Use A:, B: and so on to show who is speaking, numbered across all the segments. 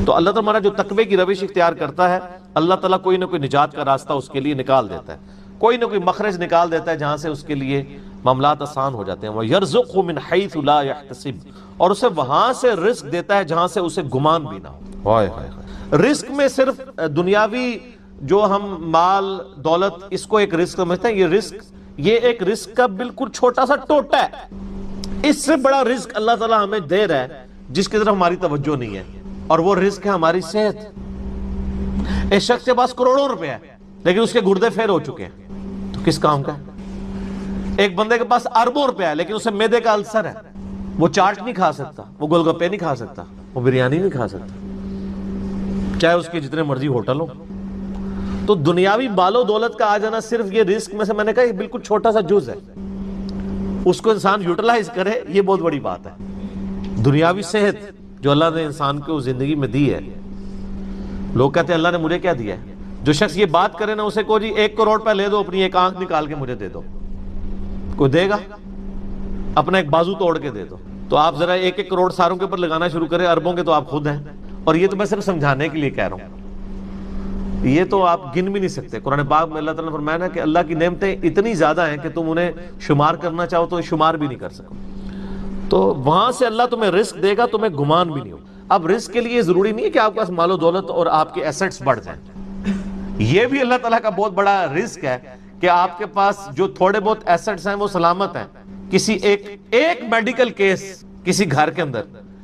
A: تو اللہ تعالیٰ جو تقوی کی روش اختیار کرتا ہے اللہ تعالیٰ کوئی نہ کوئی نجات کا راستہ اس کے لیے نکال دیتا ہے، کوئی نہ کوئی مخرج نکال دیتا ہے جہاں سے اس کے لیے معاملات آسان ہو جاتے ہیں۔ وَيَرْزُقْهُ مِنْ حَيْثُ لَا يَحْتَسِبُ، اور اسے وہاں سے رزق دیتا ہے جہاں سے اسے گمان بھی نہ ہو۔ رزق میں صرف دنیاوی جو ہم مال دولت اس کو ایک رزق سمجھتے ہیں، یہ ایک رزق کا بالکل چھوٹا سا ٹوٹا ہے۔ اس سے بڑا رزق اللہ تعالیٰ ہمیں دے رہا ہے جس کی طرف ہماری توجہ نہیں ہے، اور وہ رزق ہے ہماری صحت۔ ایک شخص کے پاس کروڑوں روپے ہے لیکن اس کے گردے پھیر ہو چکے ہیں، تو کس کام کا ہے؟ ایک بندے کے پاس اربوں روپے ہے لیکن اسے معدے کا السر ہے، وہ چاٹ نہیں کھا سکتا، وہ گول گپے نہیں کھا سکتا، وہ بریانی نہیں کھا سکتا، چاہے اس کے جتنے مرضی ہوٹل ہو۔ تو دنیاوی مال و دولت کا آ جانا صرف یہ رزق میں سے میں نے کہا یہ بالکل چھوٹا سا جز ہے، اس کو انسان یوٹیلائز کرے یہ بہت بڑی بات ہے۔ دنیاوی صحت جو اللہ نے انسان کو زندگی میں دی ہے، لوگ کہتے ہیں اللہ نے مجھے کیا دیا ہے؟ جو شخص یہ بات کرے نا اسے کو جی 1 کروڑ روپے لے دو، اپنی ایک آنکھ نکال کے مجھے دے دو، کوئی دے گا؟ اپنا ایک بازو توڑ کے دے دو۔ تو آپ ذرا 1 کروڑ ساروں کے اوپر لگانا شروع کریں، اربوں کے تو آپ خود ہیں، اور یہ تو میں صرف سمجھانے کے لیے کہہ رہا ہوں، یہ تو آپ گن بھی نہیں سکتے۔ قرآن پاک میں اللہ تعالیٰ نے فرمایا نا کہ اللہ کی نعمتیں اتنی زیادہ ہیں کہ تم انہیں شمار کرنا چاہو تو شمار بھی نہیں کر سکو۔ تو وہاں سے اللہ تمہیں رزق دے گا، تمہیں گمان بھی نہیں ہو۔ اب رزق کے لیے ضروری نہیں ہے کہ آپ کے پاس مال و دولت اور آپ کے ایسٹس بڑھ جائیں، یہ بھی اللہ تعالیٰ کا بہت بڑا رزق ہے کہ آپ کے پاس جو تھوڑے بہت ایسٹس ہیں وہ سلامت ہیں۔ کسی ایک میڈیکل کیس کسی گھر کے اندر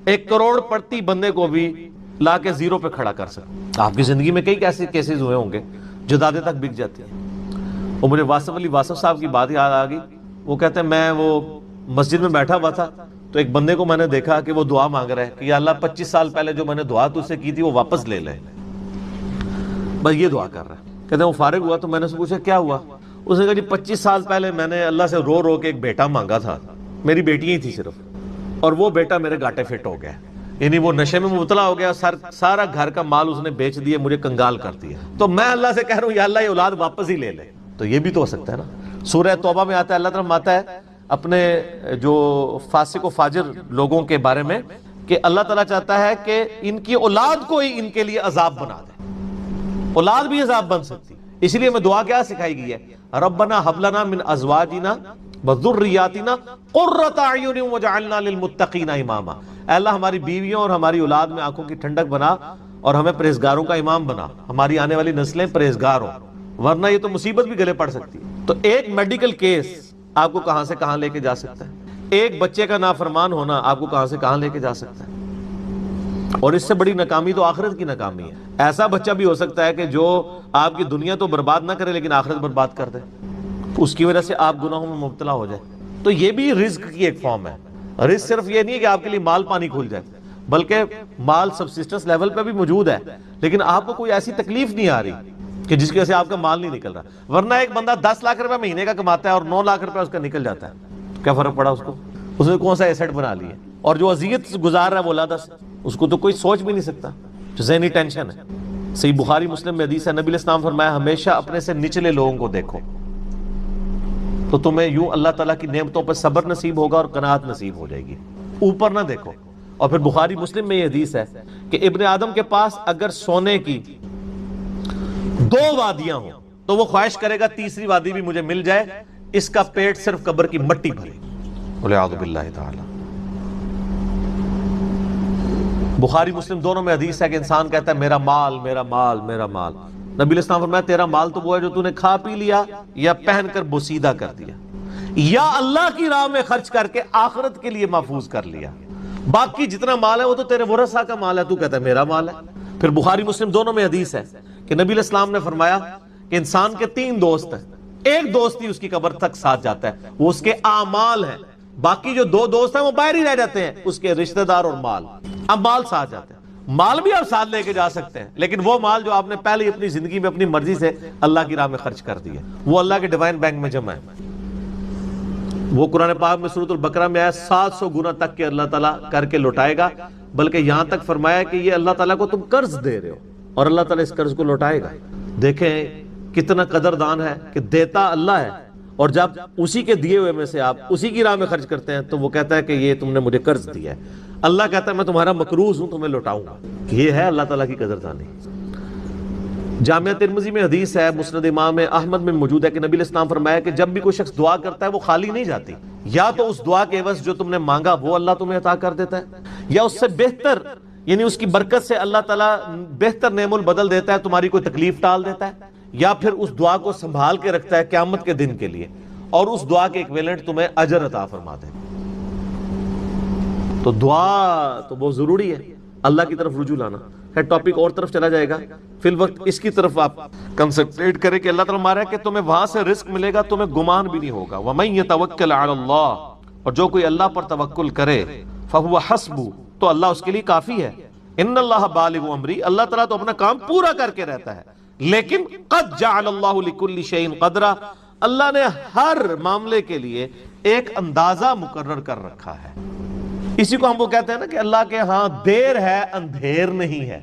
A: 1 کروڑ پڑتی بندے کو بھی لا کے زیرو پہ کھڑا کر سکتے۔ آپ کی زندگی میں کئی ایسے کیسز ہوئے ہوں گے جدادیں تک بک جاتی ہیں۔ اور مجھے واصف علی واصف صاحب کی بات یاد آ گئی، وہ کہتے ہیں میں وہ مسجد میں بیٹھا ہوا تھا تو ایک بندے کو میں نے دیکھا کہ وہ دعا مانگ رہا ہے کہ یا اللہ 25 سال پہلے جو میں نے دعا تجھ سے کی تھی وہ واپس لے لے، بس یہ دعا کر رہا ہے۔ کہتے ہیں وہ فارغ ہوا تو میں نے اسے پوچھا کیا ہوا؟ اس نے کہا جی 25 سال پہلے میں نے اللہ سے رو رو کے ایک بیٹا مانگا تھا، میری بیٹی ہی تھی صرف، اور وہ بیٹا میرے گاٹے فٹ ہو گیا، یعنی وہ نشے میں مبتلا ہو گیا، سارا گھر کا مال اس نے بیچ دیا، مجھے کنگال کر دیا، تو میں اللہ سے کہہ رہا ہوں یا اللہ یہ اولاد واپس ہی لے لے۔ تو یہ بھی تو ہو سکتا ہے نا۔ سورہ توبہ میں آتا ہے، اللہ تعالیٰ فرماتا ہے اپنے جو فاسق و فاجر لوگوں کے بارے میں کہ اللہ تعالیٰ چاہتا ہے کہ ان کی اولاد کو ہی ان کے لیے عذاب بنا دے، اولاد بھی عذاب بن سکتی۔ اس لیے میں دعا کیا سکھائی گئی ہے، ربنا ھب لنا من ازواجنا وذریاتنا قرۃ اعین واجعلنا للمتقین اماما، اے اللہ ہماری بیویوں اور ہماری اولاد میں آنکھوں کی ٹھنڈک بنا اور ہمیں پرہیزگاروں کا امام بنا، ہماری آنے والی نسلیں پرہیزگار ہوں، ورنہ یہ تو مصیبت بھی گلے پڑ سکتی ہے۔ تو ایک میڈیکل کیس آپ کو کہاں سے کہاں لے کے جا سکتا ہے، ایک بچے کا نافرمان ہونا آپ کو کہاں سے کہاں لے کے جا سکتا ہے، اور اس سے بڑی ناکامی تو آخرت کی ناکامی ہے۔ ایسا بچہ بھی ہو سکتا ہے کہ جو آپ کی دنیا تو برباد نہ کرے لیکن آخرت برباد کر دے، اس کی وجہ سے آپ گناہوں میں مبتلا ہو جائے۔ تو یہ بھی رزق کی ایک فارم ہے۔ رزق صرف یہ نہیں ہے کہ آپ کے لیے مال پانی کھل جائے، بلکہ مال سبسسٹنس لیول پہ بھی موجود ہے، لیکن آپ کو کوئی ایسی تکلیف نہیں آ رہی کہ جس کی وجہ سے آپ کا مال نہیں نکل رہا۔ ورنہ ایک بندہ 10 لاکھ روپے مہینے کا کماتا ہے اور 9 لاکھ روپے اس کا نکل جاتا ہے، کیا فرق پڑا اس کو؟ اس نے کون سا ایسٹ بنا لیا؟ اور جو اذیت گزار رہا ہے ولادہ سے، اس کو تو کوئی سوچ بھی نہیں سکتا، جو ذہنی ٹینشن ہے۔ صحیح بخاری مسلم میں حدیث ہے، نبی علیہ السلام فرمایا ہمیشہ اپنے سے نچلے لوگوں کو دیکھو تو تمہیں یوں اللہ تعالیٰ کی نعمتوں پر صبر نصیب ہوگا اور قناعت نصیب ہو جائے گی، اوپر نہ دیکھو۔ اور پھر بخاری مسلم میں یہ حدیث ہے کہ ابن آدم کے پاس اگر سونے کی 2 وادیاں ہوں تو وہ خواہش کرے گا تیسری وادی بھی مجھے مل جائے، اس کا پیٹ صرف قبر کی مٹی بھرے، والعیاذ باللہ تعالی۔ بخاری مسلم دونوں میں حدیث ہے کہ انسان کہتا ہے میرا مال میرا مال میرا مال، نبی علیہ السلام فرمایا تیرا مال تو وہ ہے جو تو نے کھا پی لیا یا پہن کر بوسیدہ کر دیا یا اللہ کی راہ میں خرچ کر کے آخرت کے لیے محفوظ کر لیا، باقی جتنا مال ہے وہ تو تیرے ورثہ کا مال ہے، تو کہتا ہے میرا مال ہے۔ پھر بخاری مسلم دونوں میں حدیث ہے کہ نبی علیہ السلام نے فرمایا کہ انسان کے 3 دوست ہیں، ایک دوست ہی اس کی قبر تک ساتھ جاتا ہے، وہ اس کے اعمال ہیں، باقی جو 2 دوست ہیں وہ باہر ہی رہ جاتے ہیں، اس کے رشتہ دار اور مال۔ اب مال ساتھ جاتے ہیں، مال بھی آپ ساتھ لے کے جا سکتے ہیں، لیکن وہ مال جو آپ نے پہلے اپنی زندگی میں اپنی مرضی سے اللہ کی راہ میں خرچ کر دیا وہ اللہ کے ڈیوائن بینک میں جمع ہے۔ وہ قرآن پاک میں سورۃ البقرہ میں آیا 700 گنا تک کہ اللہ تعالیٰ کر کے لوٹائے گا، بلکہ یہاں تک فرمایا کہ یہ اللہ تعالیٰ کو تم قرض دے رہے ہو اور اللہ تعالیٰ اس قرض کو لوٹائے گا۔ دیکھیں کتنا قدردان ہے کہ دیتا اللہ ہے اور جب اسی کے دیے ہوئے میں سے آپ اسی کی راہ میں خرچ کرتے ہیں تو وہ کہتا ہے کہ یہ تم نے مجھے قرض دیا ہے. اللہ کہتا ہے میں تمہارا مقروض ہوں، تمہیں لوٹاؤں گا. یہ ہے اللہ تعالیٰ کی قدردانی. جامعہ ترمذی میں حدیث ہے، مسند امام احمد میں موجود ہے کہ نبی علیہ السلام فرمایا کہ جب بھی کوئی شخص دعا کرتا ہے وہ خالی نہیں جاتی. یا تو اس دعا کے عوض جو تم نے مانگا وہ اللہ تمہیں عطا کر دیتا ہے، یا اس سے بہتر یعنی اس کی برکت سے اللہ تعالیٰ بہتر نعم البدل دیتا ہے، تمہاری کوئی تکلیف ٹال دیتا ہے، یا پھر اس دعا کو سنبھال کے رکھتا ہے قیامت کے دن کے لیے اور اس دعا کے ایکویلنٹ تمہیں اجر عطا فرماتے ہیں. تو دعا تو بہت ضروری ہے، اللہ کی طرف رجوع لانا ہے. ٹاپک اور طرف چلا جائے گا، فی الوقت اس کی طرف آپ کنسنٹریٹ کریں کہ اللہ تعالیٰ مارا ہے کہ تمہیں وہاں سے رزق ملے گا، تمہیں گمان بھی نہیں ہوگا. وَمَن يَتَوَكَّلْ عَلَى اللَّهِ، اور جو کوئی اللہ پر توکل کرے فَهُوَ حَسْبُهُ، تو اللہ اس کے لیے کافی ہے. ان اللہ بالغ امری، اللہ تعالیٰ تو اپنا کام پورا کر کے رہتا ہے. لیکن قد جعل اللہ لکل شیء قدرا، اللہ نے ہر معاملے کے لیے ایک اندازہ مقرر کر رکھا ہے. اسی کو ہم وہ کہتے ہیں نا کہ اللہ کے ہاں دیر ہے اندھیر نہیں ہے.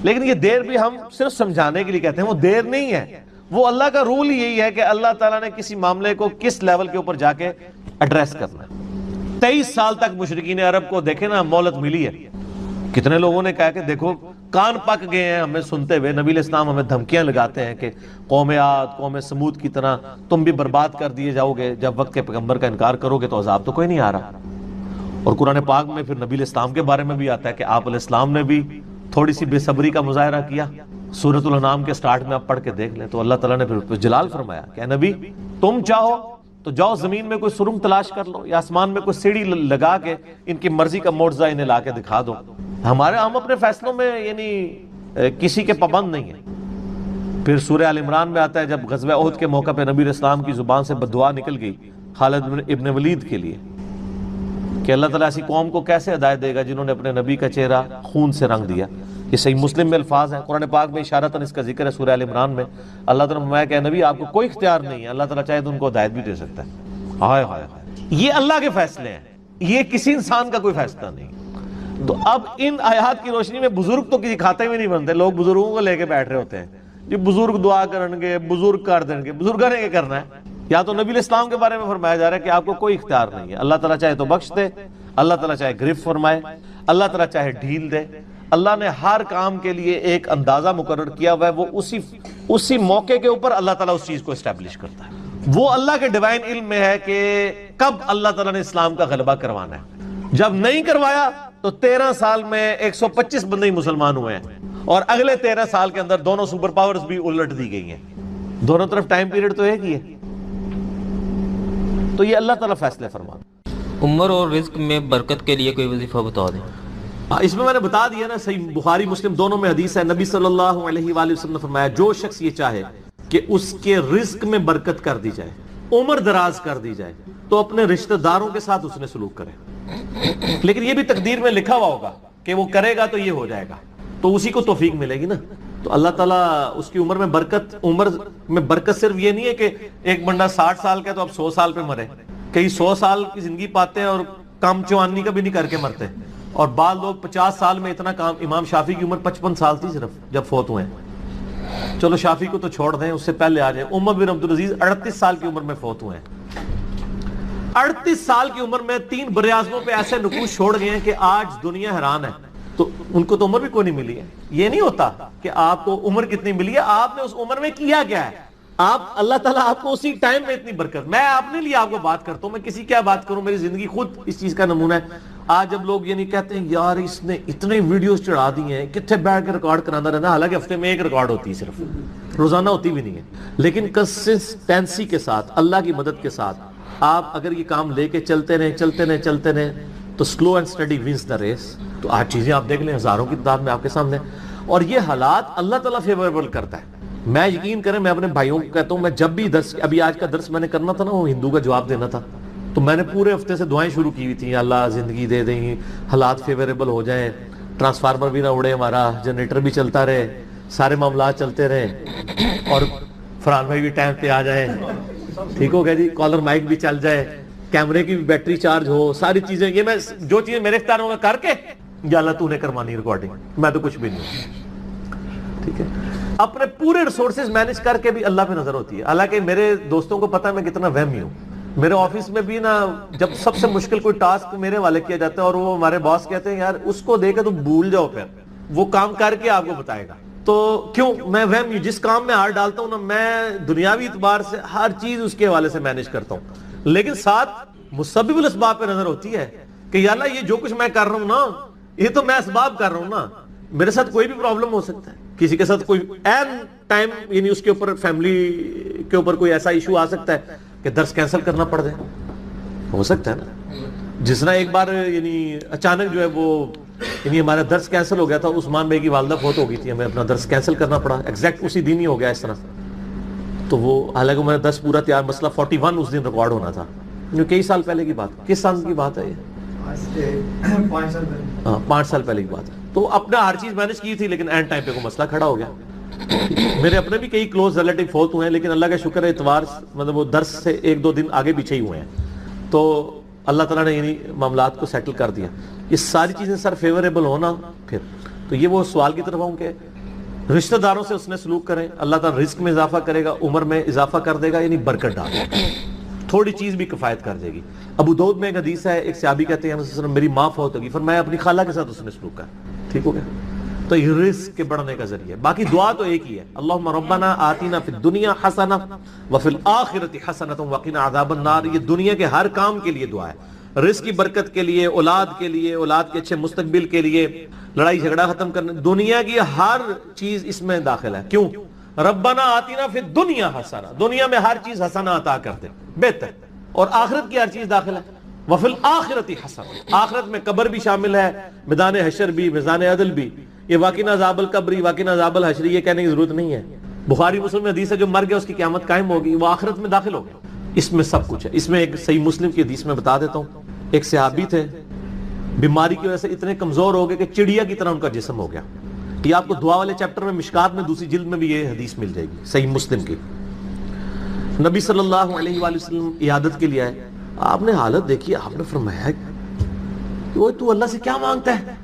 A: لیکن یہ دیر بھی ہم صرف سمجھانے کے لیے کہتے ہیں، وہ دیر نہیں ہے. وہ اللہ کا رول ہی یہی ہے کہ اللہ تعالیٰ نے کسی معاملے کو کس لیول کے اوپر جا کے ایڈریس کرنا ہے. 23 سال تک مشرکین عرب کو دیکھیں نا مہلت ملی ہے. کتنے لوگوں نے کہا کہ دیکھو کان پک گئے ہیں ہمیں سنتے ہوئے، نبی علیہ السلام ہمیں دھمکیاں لگاتے ہیں کہ قوم عاد قوم سمود کی طرح تم بھی برباد کر دیے جاؤ گے، جب وقت کے پیغمبر کا انکار کرو گے تو عذاب تو کوئی نہیں آ رہا. اور قرآن پاک میں پھر نبی علیہ السلام کے بارے میں بھی آتا ہے کہ آپ علیہ السلام نے بھی تھوڑی سی بے صبری کا مظاہرہ کیا. سورۃ الانعام کے سٹارٹ میں آپ پڑھ کے دیکھ لیں تو اللہ تعالیٰ نے پھر جلال فرمایا کہ اے نبی تم چاہو تو جاؤ زمین میں کوئی سرنگ تلاش کر لو یا آسمان میں کوئی سیڑھی لگا کے ان کی مرضی کا معجزہ انہیں لا کے دکھا دو. ہم اپنے فیصلوں میں یعنی کسی کے پابند نہیں ہیں. پھر سورہ آل عمران میں آتا ہے جب غزوہ احد کے موقع پہ نبی علیہ السلام کی زبان سے بد دعا نکل گئی خالد ابن ولید کے لیے کہ اللہ تعالیٰ ایسی قوم کو کیسے ہدایت دے گا جنہوں نے اپنے نبی کا چہرہ خون سے رنگ دیا. یہ صحیح مسلم میں الفاظ ہیں، قرآن پاک میں اشارتاً اس کا ذکر ہے. سورہ آل عمران میں اللہ تعالیٰ نے فرمایا کہ نبی آپ کو کوئی اختیار نہیں ہے، اللہ تعالیٰ چاہے تو ان کو ہدایت بھی دے سکتا ہے. ہائے ہائے ہائے، یہ اللہ کے فیصلے ہیں، یہ کسی انسان کا کوئی فیصلہ نہیں. تو اب ان آیات کی روشنی میں بزرگ تو کسی کھاتے میں نہیں بنتے. لوگ بزرگوں کو لے کے بیٹھ رہے ہوتے ہیں جی بزرگ دعا کریں گے، بزرگ کر دیں گے. بزرگوں نے کیا کرنا ہے؟ یا تو نبی علیہ السلام کے بارے میں فرمایا جا رہا ہے کہ آپ کو کوئی اختیار نہیں ہے، اللہ تعالیٰ چاہے تو بخش دے، اللہ تعالیٰ چاہے گرفت فرمائے، اللہ تعالیٰ چاہے ڈھیل دے. اللہ نے ہر کام کے لیے ایک اندازہ مقرر کیا ہوا ہے، وہ اسی موقع کے اوپر اللہ تعالیٰ اس چیز کو اسٹیبلش کرتا ہے. وہ اللہ کے ڈیوائن علم میں ہے کہ کب اللہ تعالیٰ نے اسلام کا غلبہ کروانا ہے. جب نہیں کروایا تو 13 سال میں 125 بندے ہی مسلمان ہوئے ہیں اور اگلے 13 سال کے اندر دونوں سپر پاورز بھی الٹ دی گئی ہیں. دونوں طرف ٹائم پیریڈ تو ایک ہی ہے. تو یہ اللہ تعالیٰ فیصلے فرماتا.
B: عمر اور رزق میں برکت کے لیے کوئی وظیفہ بتا دیں.
A: اس میں نے بتا دیا نا، صحیح بخاری مسلم دونوں میں حدیث ہے. نبی صلی اللہ علیہ وآلہ وسلم نے فرمایا جو شخص یہ چاہے کہ اس کے رزق میں برکت کر دی جائے، عمر دراز کر دی جائے، تو اپنے رشتہ داروں کے ساتھ اس نے سلوک کرے. لیکن یہ بھی تقدیر میں لکھا ہوا ہوگا کہ وہ کرے گا تو یہ ہو جائے گا، تو اسی کو توفیق ملے گی نا. تو اللہ تعالیٰ اس کی عمر میں برکت صرف یہ نہیں ہے کہ ایک بندہ 60 سال کا تو اب 100 سال پہ مرے. کئی 100 سال کی زندگی پاتے ہیں اور کام چوانی کا بھی نہیں کر کے مرتے. اور بعض لوگ 50 سال میں اتنا کام. امام شافعی کی عمر 55 سال تھی صرف جب فوت ہوئے ہیں. چلو شافعی کو تو چھوڑ دیں، اس سے پہلے آ جائیں. عمر بن عبدالعزیز 38 سال کی عمر میں فوت ہوئے ہیں. 38 سال کی عمر میں 3 براعظموں پہ ایسے نقوش چھوڑ گئے ہیں کہ آج دنیا حیران ہے. تو ان کو تو عمر بھی کوئی نہیں ملی ہے. یہ نہیں ہوتا کہ آپ کو عمر کتنی ملی ہے، آپ نے اس عمر میں کیا کیا ہے. آپ اللہ تعالیٰ آپ کو اسی ٹائم میں اتنی برکت. میں اپنے لیے آپ کو بات کرتا ہوں، میں کسی کیا بات کروں، میری زندگی خود اس چیز کا نمونہ ہے. آج جب لوگ یہ نہیں کہتے ہیں یار اس نے اتنے ویڈیوز چڑھا دی ہیں، کتنے بیٹھ کے ریکارڈ کرانا رہنا، حالانکہ ہفتے میں ایک ریکارڈ ہوتی ہے، صرف روزانہ ہوتی بھی نہیں ہے. لیکن کنسسٹنسی کے ساتھ، اللہ کی مدد کے ساتھ آپ اگر یہ کام لے کے چلتے رہے تو slow and steady wins the race. تو آج چیزیں آپ دیکھ لیں ہزاروں کی تعداد میں آپ کے سامنے. اور یہ حالات اللہ تعالیٰ فیوریبل کرتا ہے. میں یقین کریں، میں اپنے بھائیوں کو کہتا ہوں، میں جب بھی درس، ابھی آج کا درس میں نے کرنا تھا نا، وہ ہندو کا جواب دینا تھا، تو میں نے پورے ہفتے سے دعائیں شروع کی ہوئی تھیں. اللہ زندگی دے دیں، حالات فیوریبل ہو جائیں، ٹرانسفارمر بھی نہ اڑے ہمارا، جنریٹر بھی چلتا رہے، سارے معاملات چلتے رہے، اور فرحان بھائی بھی ٹائم پہ آ جائیں. ٹھیک ہو گیا جی، کالر مائک بھی چل جائے، کیمرے کی بھی بیٹری چارج ہو، ساری چیزیں. یہ میں جو چیزیں میرے اختیار میں کر کے یا اللہ تو نے کروانی ریکارڈنگ، میں تو کچھ بھی نہیں. ٹھیک ہے. اپنے پورے ریسورسز مینج کر کے بھی اللہ پہ نظر ہوتی ہے. حالانکہ میرے دوستوں کو پتہ ہے میں کتنا وہمی ہوں. میرے آفس میں بھی نا جب سب سے مشکل کوئی ٹاسک میرے والے کیا جاتا ہے اور وہ ہمارے باس کہتے ہیں یار اس کو دے کے تو بھول جاؤ, پھر وہ کام کر کے آپ کو بتائے گا. تو کیوں میں وہم جس کام میں ہاتھ ڈالتا ہوں نا, میں دنیاوی اعتبار سے ہر چیز اس کے حوالے سے مینج کرتا ہوں, لیکن ساتھ مسبب الاسباب پہ نظر ہوتی ہے کہ یا اللہ یہ جو کچھ میں کر رہا ہوں نا یہ تو میں اسباب کر رہا ہوں نا, میرے ساتھ کوئی بھی پرابلم ہو سکتا ہے, کسی کے ساتھ کوئی این ٹائم یعنی اس کے اوپر فیملی کے اوپر کوئی ایسا ایشو آ سکتا ہے کہ درس کینسل کرنا پڑ جائے, ہو سکتا ہے نا. جس طرح ایک بار یعنی اچانک جو ہے وہ یعنی ہمارا درس کینسل ہو گیا تھا, عثمان بھائی کی والدہ فوت ہو گئی تھی, ہمیں اپنا درس کینسل کرنا پڑا ایگزیکٹ اسی دن ہی ہو گیا اس طرح. تو وہ حالانکہ میرا 10 پورا تیار, مسئلہ 41 اس دن ریکارڈ ہونا تھا, کئی سال پہلے کی بات. کس سال کی بات ہے یہ؟ 5 سال پہلے کی بات ہے. تو اپنا ہر چیز مینج کی تھی لیکن اینڈ ٹائم پہ کوئی مسئلہ کھڑا ہو گیا. میرے اپنے بھی کئی کلوز ریلیٹیو فوت ہوئے ہیں, لیکن اللہ کا شکر ہے اتوار مطلب وہ درس سے 1-2 دن آگے پیچھے ہی ہوئے ہیں, تو اللہ تعالیٰ نے یعنی معاملات کو سیٹل کر دیا. یہ ساری چیزیں سر فیوریبل ہونا پھر تو یہ وہ سوال کی طرف ہوں کہ رشتہ داروں سے اس نے سلوک کریں, اللہ تعالیٰ رزق میں اضافہ کرے گا, عمر میں اضافہ کر دے گا, یعنی برکت ڈال دے گا, تھوڑی چیز بھی کفایت کر دے گی. ابو داؤد میں ایک حدیث ہے, ایک صحابی کہتے ہیں میری ماں فوت ہوگی, فرمایا اپنی خالہ کے ساتھ اس نے سلوک کر, ٹھیک ہو گیا. تو یہ رزق کے بڑھنے کا ذریعہ. باقی دعا تو ایک ہی ہے, اللہم ربنا آتینا فی الدنیا حسنہ وفی الآخرۃ حسنۃ وقنا عذاب النار. یہ دنیا کے ہر کام کے لیے دعا ہے, رزق کی برکت کے لیے, اولاد کے لیے, اولاد کے اچھے مستقبل کے لیے, لڑائی جھگڑا ختم کرنے, دنیا کی ہر چیز اس میں داخل ہے. کیوں؟ ربنا آتینا فی الدنیا حسنہ, دنیا میں ہر چیز حسنہ عطا کر دے, بہتر, اور آخرت کی ہر چیز داخل ہے. وفی الآخرۃ حسنہ, آخرت میں قبر بھی شامل ہے, میدان حشر بھی, میزان عدل بھی. یہ واقعنا عذاب القبر, واقعنا عذاب الحشر یہ کہنے کی ضرورت نہیں ہے. بخاری مسلم میں حدیث ہے جو مر گیا اس کی قیامت قائم ہوگی, وہ آخرت میں داخل ہو گیا. اس میں سب کچھ ہے. اس میں ایک صحیح مسلم کی حدیث میں بتا دیتا ہوں, ایک صحابی تھے, بیماری کی وجہ سے اتنے کمزور ہو گئے کہ چڑیا کی طرح ان کا جسم ہو گیا. یہ آپ کو دعا والے چیپٹر میں مشکات میں 2 جلد میں بھی یہ حدیث مل جائے گی, صحیح مسلم کی. نبی صلی اللہ علیہ وآلہ وسلم عیادت کے لیے آئے, آپ نے حالت دیکھی, آپ نے فرمایا تو اللہ سے کیا مانگتا ہے؟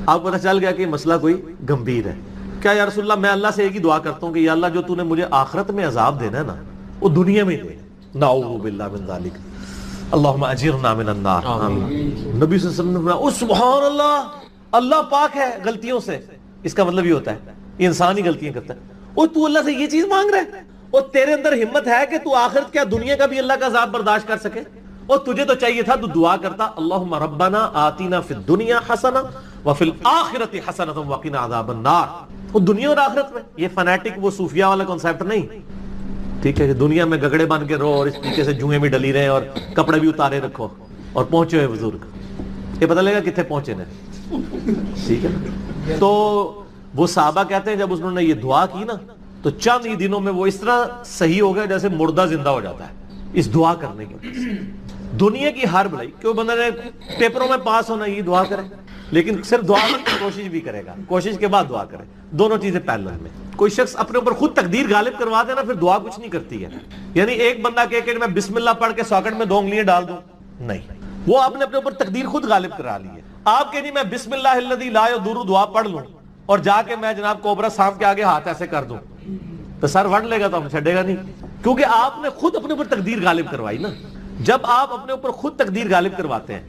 A: آپ کو پتہ چل گیا کہ مسئلہ کوئی گمبھیر ہے. کیا یا رسول اللہ, میں اللہ سے ایک ہی دعا کرتا ہوں کہ یا اللہ جو تو نے مجھے آخرت میں عذاب دینا ہے نا وہ دنیا میں دے, نعوذ باللہ من ذالک, اللہم اجرنا من النار. آمین. نبی صلی اللہ علیہ وسلم نے فرمایا سبحان اللہ, اللہ پاک ہے غلطیوں سے. اس کا مطلب یہ ہوتا ہے یہ انسان ہی غلطیاں کرتا ہے. اور تو اللہ سے یہ چیز مانگ رہا ہے, اور تیرے اندر ہمت ہے کہ تو آخرت کیا دنیا کا بھی اللہ کا عذاب برداشت کر سکے؟ اور تجھے تو چاہیے تھا تو دعا کرتا اللہم ربنا آتینا فی الدنیا حسنہ وفی الآخرۃ حسنۃ وقنا عذاب النار. وہ دنیا اور آخرت میں, یہ فنیٹک وہ صوفیہ والا کنسیپٹ نہیں, ٹھیک ہے, کہ دنیا میں گگڑے بن کے رہو اور اس طریقے سے جوئیں بھی ڈلی رہے اور کپڑے بھی اتارے رکھو اور پہنچے ہوئے بزرگ, یہ پتہ لگا کتنے پہنچے نے, ٹھیک ہے. تو وہ صحابہ کہتے ہیں جب انہوں نے یہ دعا کی نا تو چند ہی دنوں میں وہ اس طرح صحیح ہو گیا جیسے مردہ زندہ ہو جاتا ہے اس دعا کرنے کی وجہ سے. دنیا کی ہر بھلائی, کیوں بندہ نے پیپروں میں پاس ہونا یہ دعا کرے, لیکن صرف دعا کی کوشش بھی کرے گا, کوشش کے بعد دعا کرے, دونوں چیزیں پیرلل میں. کوئی شخص اپنے اوپر خود تقدیر غالب کروا دے نا پھر دعا کچھ نہیں کرتی ہے. یعنی ایک بندہ کہے کہ میں بسم اللہ پڑھ کے ساکٹ میں 2 انگلیاں ڈال دوں, نہیں, وہ آپ نے اپنے اوپر تقدیر خود غالب کرا لی ہے. آپ کہ نہیں میں بسم اللہ الذی لا یضر دعا پڑھ لوں اور جا کے میں جناب کوبرا سانپ کے آگے ہاتھ ایسے کر دوں تو سر وڑ لے گا تو ہم چھڑے گا نہیں, کیونکہ آپ نے خود اپنے اوپر تقدیر غالب کروائی نا. جب آپ اپنے اوپر خود تقدیر غالب کرواتے ہیں,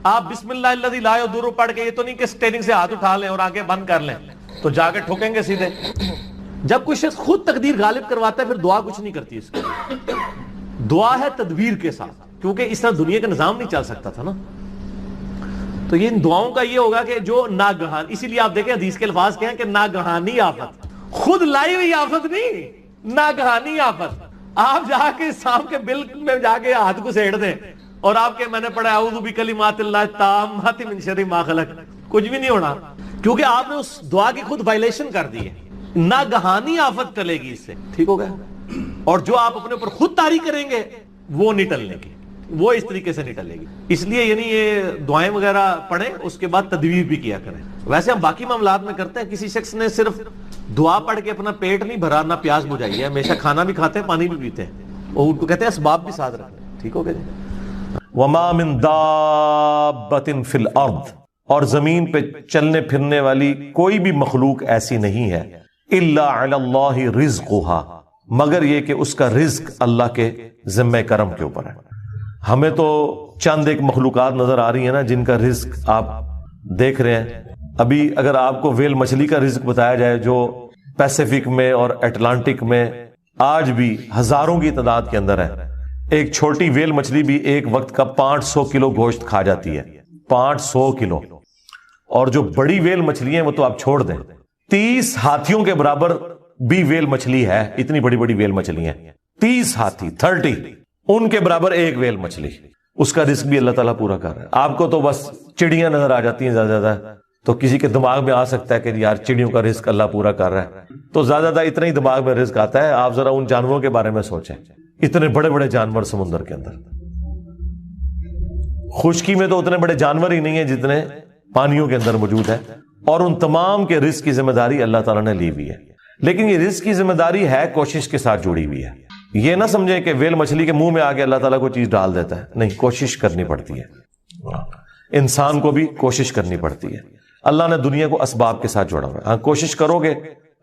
A: آپ بسم اللہ الذی لا یضر پڑھ کے یہ تو نہیں کہ اسٹیئرنگ سے ہاتھ اٹھا لیں اور آنکھیں بند کر لیں تو جا کے ٹھوکیں گے سیدھے. جب کوئی شخص خود تقدیر غالب کرواتا ہے پھر دعا کچھ نہیں کرتی اس کے, دعا ہے تدبیر کے ساتھ, کیونکہ اس طرح دنیا کا نظام نہیں چل سکتا تھا نا. تو یہ ان دعاؤں کا یہ ہوگا کہ جو ناگہان, اسی لیے آپ دیکھیں حدیث کے الفاظ کہیں کہ ناگہانی آفت, خود لائی ہوئی آفت نہیں, ناگہانی آفت. آپ جا کے سانپ کے بل میں جا کے ہاتھ کو سیڑ دیں اور آپ کے میں نے پڑھا اعوذ بکلمات اللہ التامات من شر ما خلق, کچھ بھی نہیں ہونا, کیونکہ آپ نے اس دعا کی خود وائلیشن کر دی ہے. ناگہانی آفت ٹلے گی اس سے, ٹھیک ہو گیا. اور جو آپ اپنے اوپر خود طاری کریں گے وہ نہیں ٹلنے کی, وہ اس طریقے سے نہیں ٹلے گی. اس لیے یعنی یہ دعائیں وغیرہ پڑھیں, اس کے بعد تدبیر بھی کیا کریں. ویسے ہم باقی معاملات میں کرتے ہیں, کسی شخص نے صرف دعا پڑھ کے اپنا پیٹ نہیں بھرا, نہ پیاس بجھائی ہے, ہمیشہ کھانا بھی کھاتے ہیں پانی بھی پیتے ہیں, اور ان کو کہتے ہیں اسباب بھی ساتھ رکھیں, ٹھیک ہو گیا. وما من دابۃ فی الارض, اور زمین پہ چلنے پھرنے والی کوئی بھی مخلوق ایسی نہیں ہے, الا علی اللہ رزقها، مگر یہ کہ اس کا رزق اللہ کے ذمہ کرم کے اوپر ہے۔ ہمیں تو چند ایک مخلوقات نظر آ رہی ہیں نا جن کا رزق آپ دیکھ رہے ہیں۔ ابھی اگر آپ کو ویل مچھلی کا رزق بتایا جائے جو پیسیفک میں اور اٹلانٹک میں آج بھی ہزاروں کی تعداد کے اندر ہے، ایک چھوٹی ویل مچھلی بھی ایک وقت کا 500 کلو گوشت کھا جاتی ہے، 500 کلو۔ اور جو بڑی ویل مچھلی ہیں وہ تو آپ چھوڑ دیں، 30 ہاتھیوں کے برابر بھی ویل مچھلی ہے، اتنی بڑی بڑی ویل مچھلی ہیں، 30 ہاتھی 30 ان کے برابر ایک ویل مچھلی، اس کا رزق بھی اللہ تعالیٰ پورا کر رہا ہے۔ آپ کو تو بس چڑیاں نظر آ جاتی ہیں زیادہ زیادہ، تو کسی کے دماغ میں آ سکتا ہے کہ یار چڑیوں کا رزق اللہ پورا کر رہا ہے، تو زیادہ زیادہ اتنا ہی دماغ میں رزق آتا ہے۔ آپ ذرا ان جانوروں کے بارے میں سوچیں، اتنے بڑے بڑے جانور سمندر کے اندر، خشکی میں تو اتنے بڑے جانور ہی نہیں ہیں جتنے پانیوں کے اندر موجود ہیں، اور ان تمام کے رزق کی ذمہ داری اللہ تعالیٰ نے لی ہوئی ہے۔ لیکن یہ رزق کی ذمہ داری ہے کوشش کے ساتھ جڑی ہوئی ہے۔ یہ نہ سمجھیں کہ ویل مچھلی کے منہ میں آ کے اللہ تعالیٰ کو چیز ڈال دیتا ہے، نہیں، کوشش کرنی پڑتی ہے، انسان کو بھی کوشش کرنی پڑتی ہے۔ اللہ نے دنیا کو اسباب کے ساتھ جوڑا ہوا ہے، ہاں کوشش کرو گے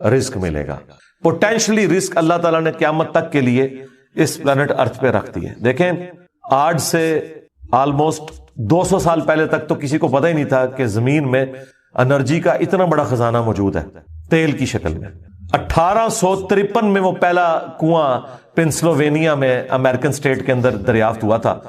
A: رزق ملے گا۔ پوٹینشلی رزق اللہ تعالیٰ نے قیامت تک کے لیے اس پلانٹ ارتھ پہ رکھ دی ہے۔ دیکھیں آج سے آلموسٹ 200 سال پہلے تک تو کسی کو پتہ ہی نہیں تھا کہ زمین میں انرجی کا اتنا بڑا خزانہ موجود ہے تیل کی شکل میں۔ 1853 میں وہ پہلا کنواں پنسلوینیا میں امریکن سٹیٹ کے اندر دریافت ہوا تھا،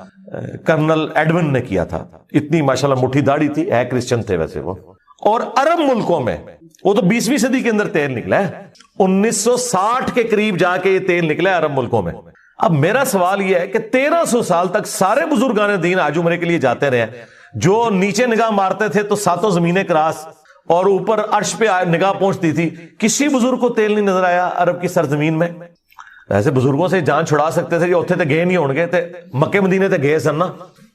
A: کرنل ایڈون نے کیا تھا، اتنی ماشاءاللہ مٹھی داڑھی تھی، ہے کرسچن تھے ویسے وہ۔ اور عرب ملکوں میں وہ تو 20ویں صدی کے اندر تیل نکلا ہے، 1960 کے قریب جا کے یہ تیل نکلا ہے عرب ملکوں میں۔ اب میرا سوال یہ ہے کہ 1300 سال تک سارے بزرگان دین آج عمرے کے لیے جاتے رہے، جو نیچے نگاہ مارتے تھے تو ساتوں زمینیں کراس اور اوپر عرش پہ نگاہ پہنچتی تھی، کسی بزرگ کو تیل نہیں نظر آیا عرب کی سرزمین میں۔ ایسے بزرگوں سے جان چھڑا سکتے تھے، جو اتنے تے گئے نہیں ہون گے، تے مکے مدینے تے گئے سن نا،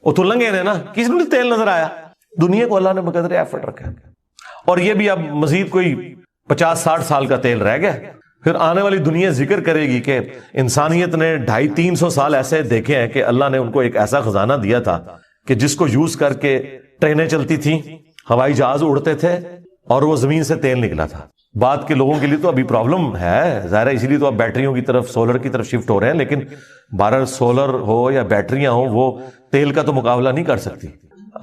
A: وہ تو لنگے نے نا، کسی نے تیل نظر آیا؟ دنیا کو اللہ نے بقدر ایفرٹ رکھا، اور یہ بھی اب مزید کوئی 50-60 سال کا تیل رہ گیا۔ پھر آنے والی دنیا ذکر کرے گی کہ انسانیت نے 250-300 سال ایسے دیکھے ہیں کہ اللہ نے ان کو ایک ایسا خزانہ دیا تھا کہ جس کو یوز کر کے ٹرینیں چلتی تھیں، ہوائی جہاز اڑتے تھے، اور وہ زمین سے تیل نکلا تھا۔ بعد کے لوگوں کے لیے تو ابھی پرابلم ہے ظاہر ہے، اسی لیے تو اب بیٹریوں کی طرف، سولر کی طرف شفٹ ہو رہے ہیں، لیکن بہرحال سولر ہو یا بیٹریاں ہوں، وہ تیل کا تو مقابلہ نہیں کر سکتی۔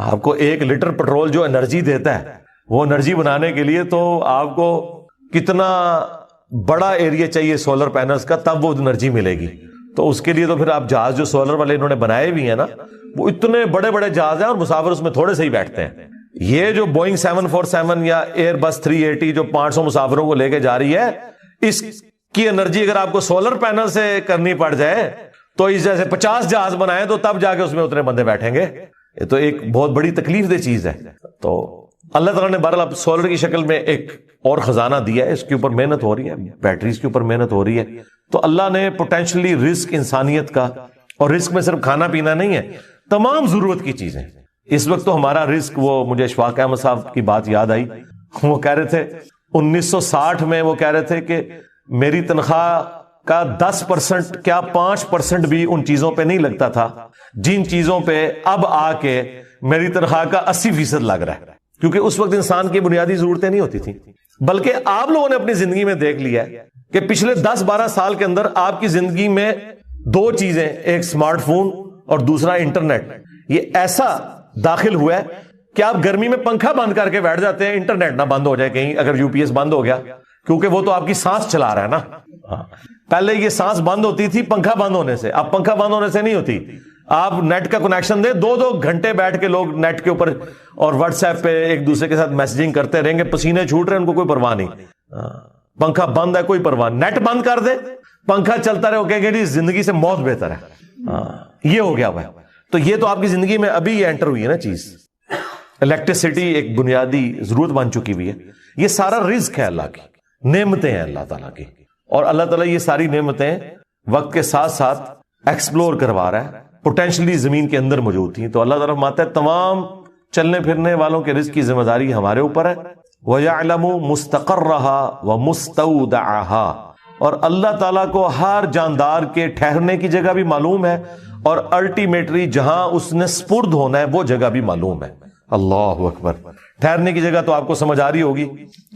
A: آپ کو 1 لیٹر پیٹرول جو انرجی دیتا ہے، وہ انرجی بنانے کے لیے تو آپ کو کتنا بڑا ایریا چاہیے سولر پینلز کا، تب وہ انرجی ملے گی۔ تو اس کے لیے تو پھر آپ جہاز جو سولر والے انہوں نے بنائے بھی ہیں نا، وہ اتنے بڑے بڑے جہاز ہیں اور مسافر اس میں تھوڑے سے ہی بیٹھتے ہیں۔ یہ جو بوئنگ 747 یا ایئر بس 380 جو 500 مسافروں کو لے کے جا رہی ہے، اس کی انرجی اگر آپ کو سولر پینل سے کرنی پڑ جائے تو اس جیسے 50 جہاز بنائے تو تب جا کے اس میں اتنے بندے بیٹھیں گے۔ یہ تو ایک بہت بڑی تکلیف دہ چیز ہے۔ تو اللہ تعالیٰ نے بہرحال اب سولر کی شکل میں ایک اور خزانہ دیا ہے، اس کے اوپر محنت ہو رہی ہے، بیٹریز کے اوپر محنت ہو رہی ہے۔ تو اللہ نے پوٹینشلی رزق انسانیت کا، اور رزق میں صرف کھانا پینا نہیں ہے، تمام ضرورت کی چیزیں۔ اس وقت تو ہمارا رزق، وہ مجھے اشفاق احمد صاحب کی بات یاد آئی، وہ کہہ رہے تھے 1960 میں وہ کہہ رہے تھے کہ میری تنخواہ کا 10% کیا 5% بھی ان چیزوں پہ نہیں لگتا تھا جن چیزوں پہ اب آ کے میری تنخواہ کا 80% لگ رہا ہے، کیونکہ اس وقت انسان کی بنیادی ضرورتیں نہیں ہوتی تھیں۔ بلکہ آپ لوگوں نے اپنی زندگی میں دیکھ لیا ہے کہ پچھلے 10-12 سال کے اندر آپ کی زندگی میں 2 چیزیں، ایک سمارٹ فون اور دوسرا انٹرنیٹ، یہ ایسا داخل ہوا ہے کہ آپ گرمی میں پنکھا بند کر کے بیٹھ جاتے ہیں، انٹرنیٹ نہ بند ہو جائے کہیں، اگر UPS بند ہو گیا، کیونکہ وہ تو آپ کی سانس چلا رہا ہے نا۔ پہلے یہ سانس بند ہوتی تھی پنکھا بند ہونے سے، اب پنکھا بند ہونے سے نہیں ہوتی۔ آپ نیٹ کا کنیکشن دیں، 2 گھنٹے بیٹھ کے لوگ نیٹ کے اوپر اور واٹس ایپ پہ ایک دوسرے کے ساتھ میسجنگ کرتے رہیں گے، پسینے چھوٹ رہے ہیں، ان کو کوئی پرواہ نہیں۔ پنکھا بند ہے کوئی پرواہ، نیٹ بند کر دے، پنکھا چلتا رہے، وہ کہیں گے جی زندگی سے موت بہتر ہے۔ یہ ہو گیا ہوا ہے۔ تو یہ تو آپ کی زندگی میں ابھی یہ انٹر ہوئی ہے نا چیز، الیکٹریسٹی ایک بنیادی ضرورت بن چکی ہوئی ہے۔ یہ سارا رزق ہے اللہ کی، نعمتیں ہیں اللہ تعالیٰ کی، اور اللہ تعالیٰ یہ ساری نعمتیں وقت کے ساتھ ساتھ ایکسپلور کروا رہا ہے، پوٹینشلی زمین کے اندر موجود تھیں۔ تو اللہ تعالیٰ فرماتا ہے تمام چلنے پھرنے والوں کے رزق کی ذمہ داری ہمارے اوپر ہے۔ وَيَعْلَمُ مُسْتَقَرَّهَا وَمُسْتَوْدَعَهَا، اور اللہ تعالیٰ کو ہر جاندار کے ٹھہرنے کی جگہ بھی معلوم ہے، اور الٹیمیٹلی جہاں اس نے سپرد ہونا ہے وہ جگہ بھی معلوم ہے۔ اللہ اکبر۔ ٹھہرنے کی جگہ تو آپ کو سمجھ آ رہی ہوگی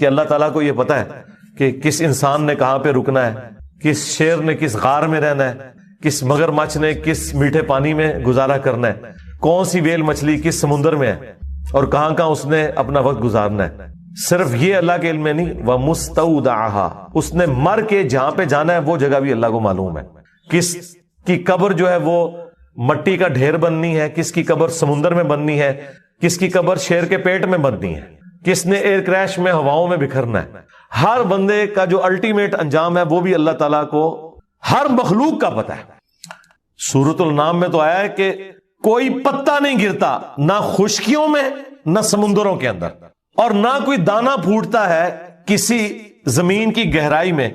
A: کہ اللہ تعالیٰ کو یہ پتا ہے کہ کس انسان نے کہاں پہ رکنا ہے، کس شیر نے کس غار میں رہنا ہے، کس مگرمچھ نے کس میٹھے پانی میں گزارا کرنا ہے، کون سی ویل مچھلی کس سمندر میں ہے اور کہاں کہاں اس نے اپنا وقت گزارنا ہے۔ صرف یہ اللہ کے علم میں نہیں، وَمُسْتَوْدَعَهَا، اس نے مر کے جہاں پہ جانا ہے وہ جگہ بھی اللہ کو معلوم ہے۔ کس کی قبر جو ہے وہ مٹی کا ڈھیر بننی ہے، کس کی قبر سمندر میں بننی ہے، کس کی قبر شیر کے پیٹ میں بننی ہے، کس نے ایئر کریش میں ہواؤں میں بکھرنا ہے۔ ہر بندے کا جو الٹیمیٹ انجام ہے وہ بھی اللہ تعالیٰ کو ہر مخلوق کا پتہ ہے۔ سورۃ النام میں تو آیا ہے کہ کوئی پتا نہیں گرتا، نہ خشکیوں میں نہ سمندروں کے اندر، اور نہ کوئی دانا پھوٹتا ہے کسی زمین کی گہرائی میں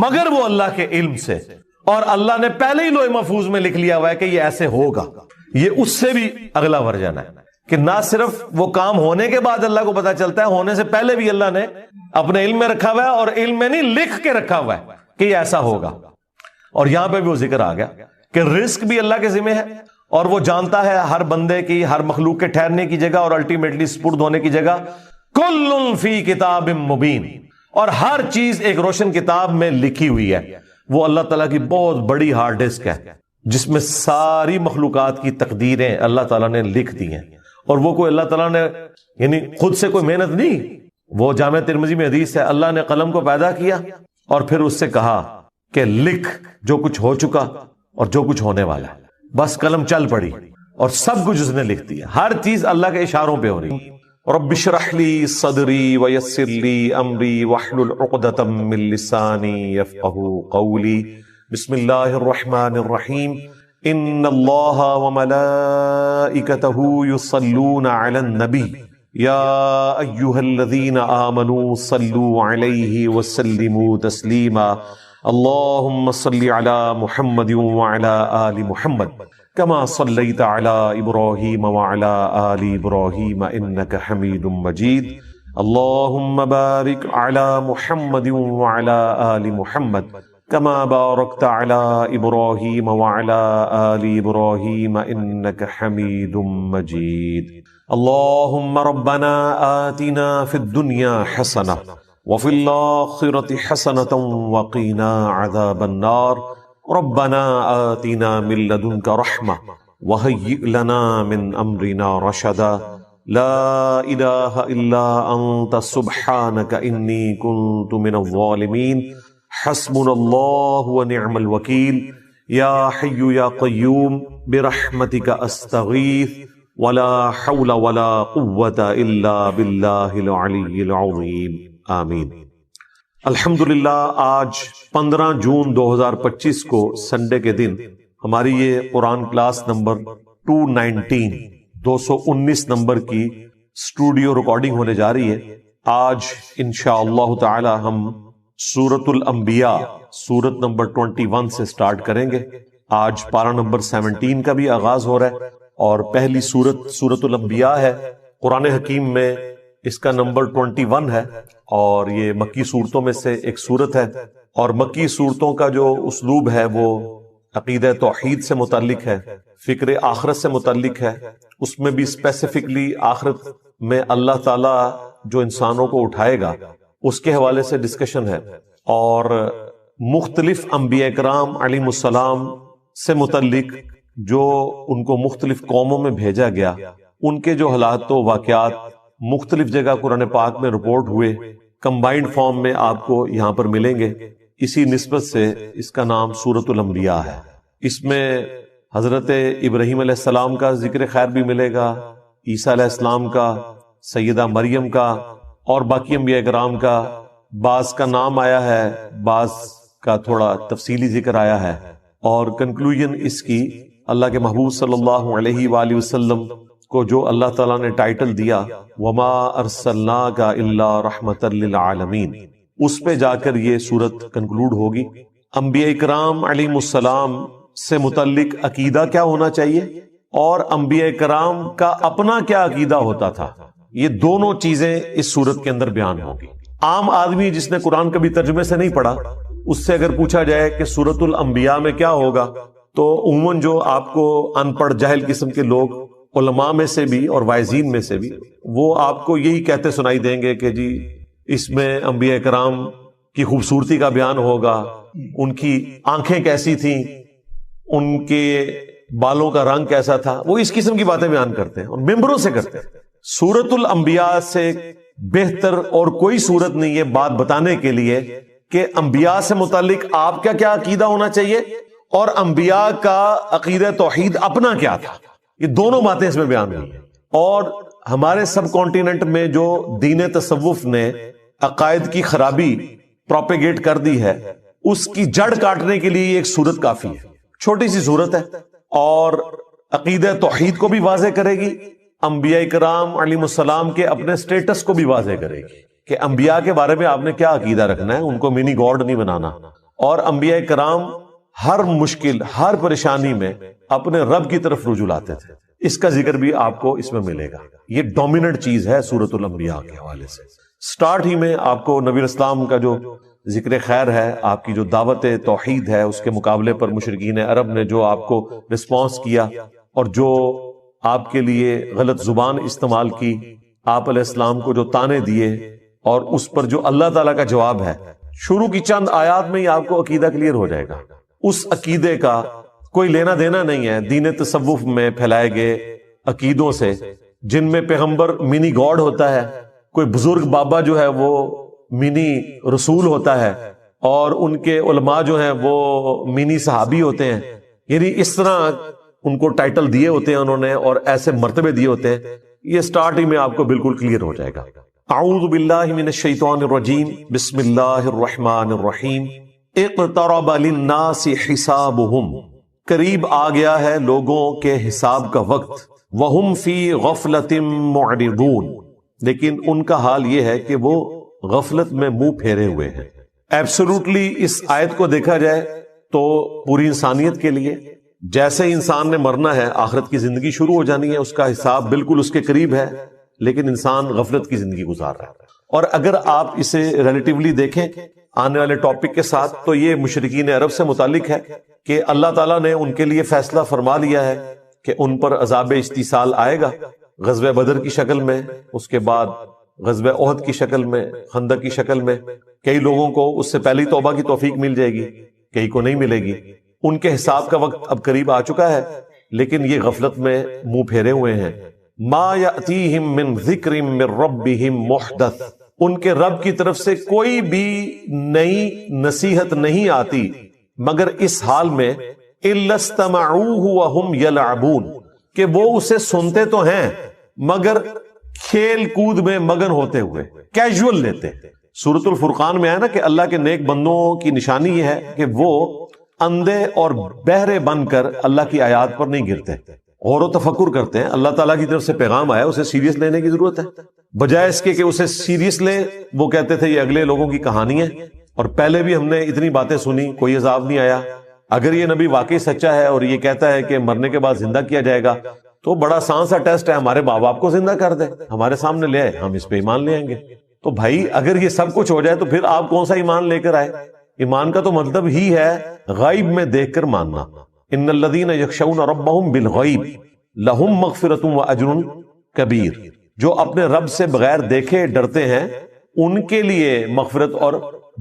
A: مگر وہ اللہ کے علم سے، اور اللہ نے پہلے ہی لوح محفوظ میں لکھ لیا ہوا ہے کہ یہ ایسے ہوگا۔ یہ اس سے بھی اگلا ورژن ہے کہ نہ صرف وہ کام ہونے کے بعد اللہ کو پتا چلتا ہے، ہونے سے پہلے بھی اللہ نے اپنے علم میں رکھا ہوا ہے، اور علم میں نہیں لکھ کے رکھا ہوا ہے کہ یہ ایسا ہوگا۔ اور یہاں پہ بھی وہ ذکر آ گیا کہ رزق بھی اللہ کے ذمہ ہے، اور وہ جانتا ہے ہر بندے کی، ہر مخلوق کے ٹھہرنے کی جگہ اور الٹیمیٹلی سپرد ہونے کی جگہ۔ کل فی کتاب مبین، اور ہر چیز ایک روشن کتاب میں لکھی ہوئی ہے۔ وہ اللہ تعالیٰ کی بہت بڑی ہارڈ ڈسک ہے جس میں ساری مخلوقات کی تقدیریں اللہ تعالیٰ نے لکھ دی ہیں، اور وہ کوئی اللہ تعالیٰ نے یعنی خود سے کوئی محنت نہیں۔ وہ جامع ترمذی میں حدیث ہے، اللہ نے قلم کو پیدا کیا اور پھر اس سے کہا کہ لکھ جو کچھ ہو چکا اور جو کچھ ہونے والا ہے۔ بس قلم چل پڑی اور سب کچھ اس نے لکھ دیا، ہر چیز اللہ کے اشاروں پہ ہو رہی۔ رب اشرح لی صدری ویسر لی امری واحلل عقدۃ من لسانی یفقہوا قولی۔ بسم اللہ الرحمن الرحیم۔ ان اللہ وملائکتہ یصلون علی النبی یا ایہا الذین آمنوا صلوا علیہ وسلموا تسلیما۔ اللہم صل علی محمد وعلی آل محمد كما صليت على إبراهيم وعلى آل إبراهيم إنك حميد مجيد۔ اللهم بارك على محمد وعلى آل محمد كما باركت على إبراهيم وعلى آل إبراهيم إنك حميد مجيد۔ اللهم ربنا آتنا في الدنيا حسنة وفي الآخرة حسنة وقنا عذاب النار۔ ربنا آتنا من لدنك رحمة وهيئ لنا من أمرنا رشدا۔ لا إله إلا أنت سبحانك إني كنت من الظالمين۔ حسبنا الله ونعم الوكيل۔ يا حي يا قيوم برحمتك أستغيث ولا حول ولا قوة إلا بالله العلي العظيم۔ آمین۔ الحمدللہ آج 15 جون 2025 کو سنڈے کے دن ہماری یہ قرآن کلاس نمبر 219 نمبر کی اسٹوڈیو ریکارڈنگ ہونے جا رہی ہے۔ آج انشاءاللہ تعالی ہم سورۃ الانبیاء سورت نمبر 21 سے سٹارٹ کریں گے۔ آج پارہ نمبر 17 کا بھی آغاز ہو رہا ہے، اور پہلی سورت الانبیاء ہے۔ قرآن حکیم میں اس کا نمبر 21 ہے، اور یہ مکی صورتوں میں سے ایک صورت ہے، اور مکی صورتوں کا جو اسلوب ہے وہ عقیدہ توحید سے متعلق ہے، فکر آخرت سے متعلق ہے۔ اس میں بھی اسپیسیفکلی آخرت میں اللہ تعالیٰ جو انسانوں کو اٹھائے گا اس کے حوالے سے ڈسکشن ہے، اور مختلف انبیاء کرام علیہ السلام سے متعلق جو ان کو مختلف قوموں میں بھیجا گیا، ان کے جو حالات و واقعات مختلف جگہ قرآن پاک میں رپورٹ ہوئے، کمبائنڈ فارم میں آپ کو یہاں پر ملیں گے۔ اسی نسبت سے اس کا نام سورۃ الانبیاء ہے۔ اس میں حضرت ابراہیم علیہ السلام کا ذکر خیر بھی ملے گا، عیسیٰ علیہ السلام کا، سیدہ مریم کا، اور باقی انبیاء کرام کا۔ بعض کا نام آیا ہے، بعض کا تھوڑا تفصیلی ذکر آیا ہے، اور کنکلوژن اس کی اللہ کے محبوب صلی اللہ علیہ وآلہ وسلم کو جو اللہ تعالیٰ نے ٹائٹل دیا وما ارسلناک الا رحمۃ للعالمین، اس پہ جا کر یہ سورت کنکلوڈ ہوگی۔ انبیاء کرام علیہ السلام سے متعلق عقیدہ کیا ہونا چاہیے، اور انبیاء کرام کا اپنا کیا عقیدہ ہوتا تھا، یہ دونوں چیزیں اس سورت کے اندر بیان ہوگی۔ عام آدمی جس نے قرآن کبھی ترجمے سے نہیں پڑھا، اس سے اگر پوچھا جائے کہ سورت الانبیاء میں کیا ہوگا، تو عموماً جو آپ کو ان پڑھ جاہل قسم کے لوگ علماء میں سے بھی اور واعظین میں سے بھی، وہ آپ کو یہی کہتے سنائی دیں گے کہ جی اس میں انبیاء کرام
C: کی خوبصورتی کا بیان ہوگا، ان کی آنکھیں کیسی تھیں، ان کے بالوں کا رنگ کیسا تھا، وہ اس قسم کی باتیں بیان کرتے ہیں اور ممبروں سے کرتے ہیں۔ سورۃ الانبیاء سے بہتر اور کوئی سورت نہیں ہے بات بتانے کے لیے کہ انبیاء سے متعلق آپ کا کیا عقیدہ ہونا چاہیے اور انبیاء کا عقیدہ توحید اپنا کیا تھا، یہ دونوں باتیں اس میں بیان ہوئی ہیں۔ اور ہمارے سب کانٹیننٹ میں جو دین تصوف نے عقائد کی خرابی پروپیگیٹ کر دی ہے، اس کی جڑ کاٹنے کے لیے ایک سورت کافی ہے، چھوٹی سی سورت ہے، اور عقیدہ توحید کو بھی واضح کرے گی، انبیاء کرام علیہ السلام کے اپنے سٹیٹس کو بھی واضح کرے گی کہ انبیاء کے بارے میں آپ نے کیا عقیدہ رکھنا ہے، ان کو منی گاڈ نہیں بنانا، اور انبیاء کرام ہر مشکل ہر پریشانی میں اپنے رب کی طرف رجوع لاتے تھے، اس کا ذکر بھی آپ کو اس میں ملے گا۔ یہ ڈومیننٹ چیز ہے سورۃ الانبیاء کے حوالے سے۔ سٹارٹ ہی میں آپ کو نبی اسلام کا جو ذکر خیر ہے، آپ کی جو دعوت توحید ہے، اس کے مقابلے پر مشرکین عرب نے جو آپ کو رسپانس کیا اور جو آپ کے لیے غلط زبان استعمال کی، آپ علیہ السلام کو جو تانے دیے، اور اس پر جو اللہ تعالیٰ کا جواب ہے، شروع کی چند آیات میں ہی آپ کو عقیدہ کلیئر ہو جائے گا۔ اس عقیدے کا کوئی لینا دینا نہیں ہے دین تصوف میں پھیلائے گئے عقیدوں سے، جن میں پیغمبر منی گاڈ ہوتا ہے، کوئی بزرگ بابا جو ہے وہ منی رسول ہوتا ہے، اور ان کے علماء جو ہیں وہ منی صحابی ہوتے ہیں، یعنی اس طرح ان کو ٹائٹل دیے ہوتے ہیں انہوں نے اور ایسے مرتبے دیے ہوتے ہیں۔ یہ سٹارٹ ہی میں آپ کو بالکل کلیئر ہو جائے گا۔ اعوذ باللہ من الشیطان الرجیم، بسم اللہ الرحمن الرحیم۔ اقترب للناس حسابہم، قریب آ گیا ہے لوگوں کے حساب کا وقت، وہم فی غفلۃ معرضون، لیکن ان کا حال یہ ہے کہ وہ غفلت میں منہ پھیرے ہوئے ہیں۔ ایبسولوٹلی اس آیت کو دیکھا جائے تو پوری انسانیت کے لیے جیسے انسان نے مرنا ہے، آخرت کی زندگی شروع ہو جانی ہے، اس کا حساب بالکل اس کے قریب ہے، لیکن انسان غفلت کی زندگی گزار رہا ہے۔ اور اگر آپ اسے ریلیٹیولی دیکھیں آنے والے ٹاپک کے ساتھ، تو یہ مشرکین عرب سے متعلق ہے کہ اللہ تعالیٰ نے ان کے لیے فیصلہ فرما لیا ہے کہ ان پر عذاب استیصال آئے گا، غزوہ بدر کی شکل میں، اس کے بعد غزوہ احد کی شکل میں، خندق کی شکل میں۔ کئی لوگوں کو اس سے پہلی توبہ کی توفیق مل جائے گی، کئی کو نہیں ملے گی۔ ان کے حساب کا وقت اب قریب آ چکا ہے، لیکن یہ غفلت میں منہ پھیرے ہوئے ہیں۔ ما یأتیہم من ذکر من ربہم محدث، ان کے رب کی طرف سے کوئی بھی نئی نصیحت نہیں آتی مگر اس حال میں الا استمعوہ وہم یلعبون، کہ وہ اسے سنتے تو ہیں مگر کھیل کود میں مگن ہوتے ہوئے، کیجول لیتے۔ سورۃ الفرقان میں ہے نا کہ اللہ کے نیک بندوں کی نشانی یہ ہے کہ وہ اندھے اور بہرے بن کر اللہ کی آیات پر نہیں گرتے، غور و تفکر کرتے ہیں۔ اللہ تعالیٰ کی طرف سے پیغام آیا، اسے سیریس لینے کی ضرورت ہے، بجائے اس کے کہ اسے سیریس لیں وہ کہتے تھے یہ اگلے لوگوں کی کہانی ہے، اور پہلے بھی ہم نے اتنی باتیں سنی، کوئی عذاب نہیں آیا۔ اگر یہ نبی واقعی سچا ہے اور یہ کہتا ہے کہ مرنے کے بعد زندہ کیا جائے گا، تو بڑا آسان سا ٹیسٹ ہے، ہمارے ماں باپ کو زندہ کر دے، ہمارے سامنے لے آئے، ہم اس پہ ایمان لے آئیں گے۔ تو بھائی اگر یہ سب کچھ ہو جائے تو پھر آپ کون سا ایمان لے کر آئے؟ ایمان کا تو مطلب ہی ہے غیب میں دیکھ کر ماننا۔ ان الذین یخشون ربہم بالغیب لہم مغفرۃ واجر کبیر، جو اپنے رب سے بغیر دیکھے ڈرتے ہیں ان کے لیے مغفرت اور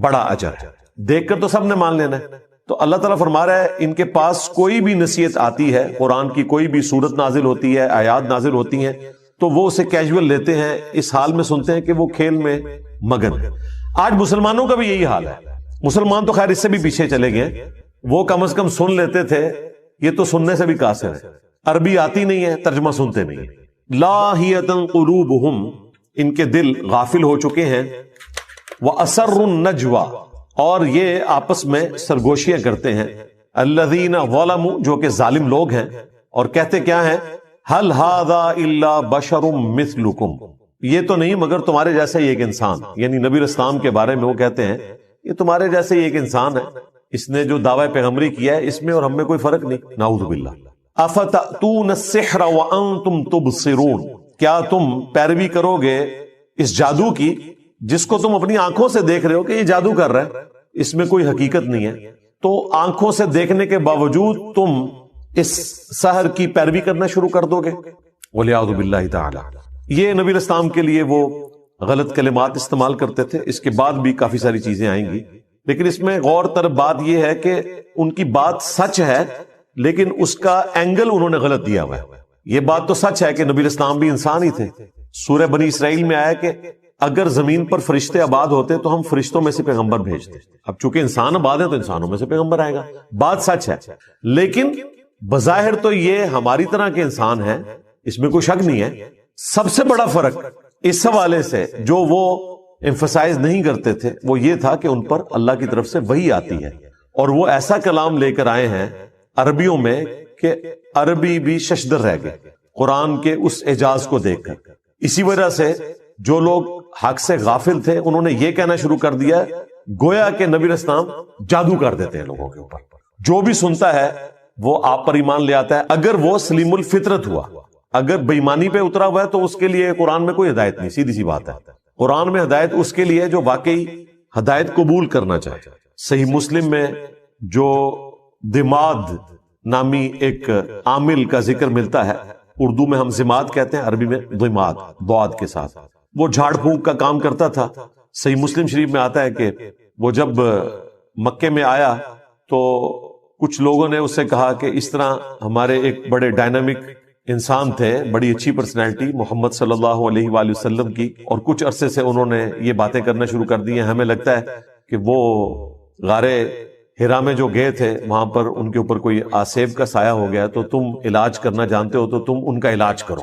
C: بڑا اجر ہے۔ دیکھ کر تو سب نے مان لینا ہے۔ تو اللہ تعالیٰ فرما رہا ہے ان کے پاس کوئی بھی نصیحت آتی ہے، قرآن کی کوئی بھی سورت نازل ہوتی ہے، آیات نازل ہوتی ہیں، تو وہ اسے کیجول لیتے ہیں، اس حال میں سنتے ہیں کہ وہ کھیل میں مگن۔ آج مسلمانوں کا بھی یہی حال ہے۔ مسلمان تو خیر اس سے بھی پیچھے چلے گئے، وہ کم از کم سن لیتے تھے، یہ تو سننے سے بھی قاصر ہے، عربی آتی نہیں ہے، ترجمہ سنتے نہیں ہیں۔ لاہیۃ قلوبہم، ان کے دل غافل ہو چکے ہیں، وَأَسَرُّ النَّجْوَى، اور یہ آپس میں سرگوشیاں کرتے ہیں، الذین ظلموا، جو کہ ظالم لوگ ہیں، اور کہتے کیا ہیں، هل هذا الا بشر مثلکم، یہ تو نہیں مگر تمہارے جیسا ہی ایک انسان، یعنی نبی اسلام کے بارے میں وہ کہتے ہیں یہ تمہارے جیسے ہی ایک انسان ہے، اس نے جو دعوی پیغمبری کیا ہے اس میں اور ہم میں کوئی فرق نہیں، نعوذ باللہ۔ افتأتون السحر وانتم تبصرون، کیا تم پیروی کرو گے اس جادو کی جس کو تم اپنی آنکھوں سے دیکھ رہے ہو کہ یہ جادو کر رہا ہے، اس میں کوئی حقیقت نہیں ہے، تو آنکھوں سے دیکھنے کے باوجود تم اس سحر کی پیروی کرنا شروع کر دو گے، وَلِعَوْذُ بِاللَّهِ تَعَالَى۔ یہ نبی اسلام کے لیے وہ غلط کلمات استعمال کرتے تھے. اس کے بعد بھی کافی ساری چیزیں آئیں گی، لیکن اس میں غور طلب بات یہ ہے کہ ان کی بات سچ ہے لیکن اس کا اینگل انہوں نے غلط دیا ہوا ہے. یہ بات تو سچ ہے کہ نبی اسلام بھی انسان ہی تھے. سورہ بنی اسرائیل میں آیا کہ اگر زمین پر فرشتے آباد ہوتے تو ہم فرشتوں میں سے پیغمبر بھیجتے. اب چونکہ انسان آباد ہیں تو انسانوں میں سے پیغمبر آئے گا. بات سچ ہے، لیکن بظاہر تو یہ ہماری طرح کے انسان ہیں، اس میں کوئی شک نہیں ہے. سب سے بڑا فرق اس حوالے سے جو وہ ایمفسائز نہیں کرتے تھے وہ یہ تھا کہ ان پر اللہ کی طرف سے وحی آتی ہے، اور وہ ایسا کلام لے کر آئے ہیں عربیوں میں کہ عربی بھی ششدر رہ گئے قرآن کے اس اعجاز کو دیکھ کر. اسی وجہ سے جو لوگ حق سے غافل تھے انہوں نے یہ کہنا شروع کر دیا گویا کہ نبی اسلام جادو کر دیتے ہیں لوگوں کے اوپر. جو بھی سنتا ہے وہ آپ پر ایمان لے آتا ہے اگر وہ سلیم الفطرت ہوا. اگر بےایمانی پہ اترا ہوا ہے تو اس کے لیے قرآن میں کوئی ہدایت نہیں. سیدھی سی بات ہے، قرآن میں ہدایت اس کے لیے جو واقعی ہدایت قبول کرنا چاہے. صحیح مسلم میں جو دماد نامی ایک عامل کا ذکر ملتا ہے، اردو میں ہم زماد کہتے ہیں، عربی میں دماد ضاد کے ساتھ. وہ جھاڑ پھونک کا کام کرتا تھا. صحیح مسلم شریف میں آتا ہے کہ وہ جب مکے میں آیا تو کچھ لوگوں نے اس سے کہا کہ اس طرح ہمارے ایک بڑے ڈائنامک انسان تھے، بڑی اچھی پرسنالٹی محمد صلی اللہ علیہ وآلہ وسلم کی، اور کچھ عرصے سے انہوں نے یہ باتیں کرنا شروع کر دی ہیں. ہمیں لگتا ہے کہ وہ غار ہرا میں جو گئے تھے وہاں پر ان کے اوپر کوئی آسیب کا سایہ ہو گیا، تو تم علاج کرنا جانتے ہو تو تم ان کا علاج کرو.